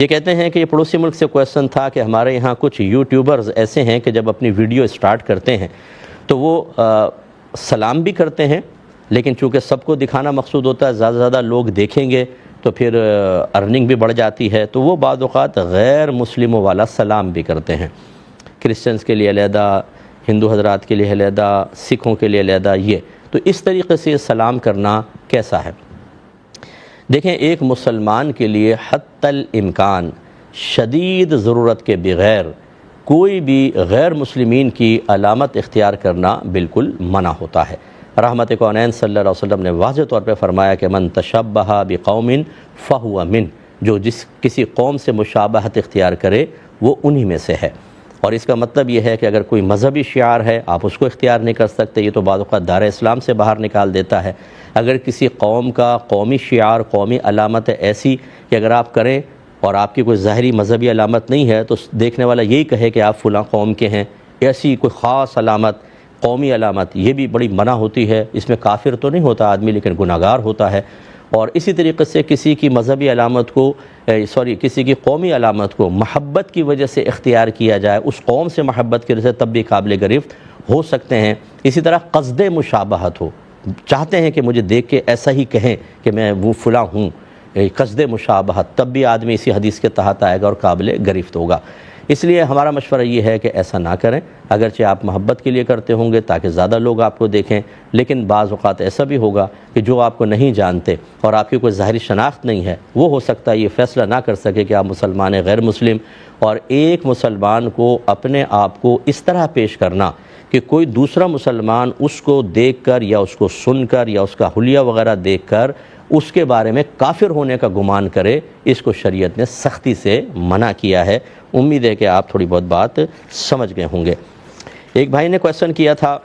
یہ کہتے ہیں کہ یہ پڑوسی ملک سے کویسچن تھا کہ ہمارے یہاں کچھ یوٹیوبرز ایسے ہیں کہ جب اپنی ویڈیو سٹارٹ کرتے ہیں تو وہ سلام بھی کرتے ہیں، لیکن چونکہ سب کو دکھانا مقصود ہوتا ہے، زیادہ سے زیادہ لوگ دیکھیں گے تو پھر ارننگ بھی بڑھ جاتی ہے، تو وہ بعض اوقات غیر مسلموں والا سلام بھی کرتے ہیں، کرسچنز کے لیے علیحدہ، ہندو حضرات کے لیے علیحدہ، سکھوں کے لیے علیحدہ۔ یہ تو اس طریقے سے سلام کرنا کیسا ہے؟ دیکھیں، ایک مسلمان کے لیے حتی الامکان شدید ضرورت کے بغیر کوئی بھی غیر مسلمین کی علامت اختیار کرنا بالکل منع ہوتا ہے۔ رحمت کونین صلی اللہ علیہ وسلم نے واضح طور پہ فرمایا کہ من تشبہ بقوم فہو من، جو کسی قوم سے مشابہت اختیار کرے وہ انہی میں سے ہے۔ اور اس کا مطلب یہ ہے کہ اگر کوئی مذہبی شعار ہے آپ اس کو اختیار نہیں کر سکتے، یہ تو بعض اوقات دار اسلام سے باہر نکال دیتا ہے۔ اگر کسی قوم کا قومی شعار، قومی علامت ہے ایسی کہ اگر آپ کریں اور آپ کی کوئی ظاہری مذہبی علامت نہیں ہے تو دیکھنے والا یہی کہے کہ آپ فلاں قوم کے ہیں، ایسی کوئی خاص علامت، قومی علامت، یہ بھی بڑی منع ہوتی ہے۔ اس میں کافر تو نہیں ہوتا آدمی، لیکن گناہگار ہوتا ہے۔ اور اسی طریقے سے کسی کی مذہبی علامت کو کسی کی قومی علامت کو محبت کی وجہ سے اختیار کیا جائے، اس قوم سے محبت کی وجہ سے، تب بھی قابل گرفت ہو سکتے ہیں۔ اسی طرح قصد مشابہت ہو، چاہتے ہیں کہ مجھے دیکھ کے ایسا ہی کہیں کہ میں وہ فلاں ہوں، قصد مشابہت، تب بھی آدمی اسی حدیث کے تحت آئے گا اور قابل گرفت ہوگا۔ اس لیے ہمارا مشورہ یہ ہے کہ ایسا نہ کریں، اگرچہ آپ محبت کے لیے کرتے ہوں گے تاکہ زیادہ لوگ آپ کو دیکھیں، لیکن بعض اوقات ایسا بھی ہوگا کہ جو آپ کو نہیں جانتے اور آپ کی کوئی ظاہری شناخت نہیں ہے، وہ ہو سکتا ہے یہ فیصلہ نہ کر سکے کہ آپ مسلمان ہیں غیر مسلم، اور ایک مسلمان کو اپنے آپ کو اس طرح پیش کرنا کہ کوئی دوسرا مسلمان اس کو دیکھ کر یا اس کو سن کر یا اس کا حلیہ وغیرہ دیکھ کر اس کے بارے میں کافر ہونے کا گمان کرے، اس کو شریعت نے سختی سے منع کیا ہے۔ امید ہے کہ آپ تھوڑی بہت بات سمجھ گئے ہوں گے۔ ایک بھائی نے کویسچن کیا تھا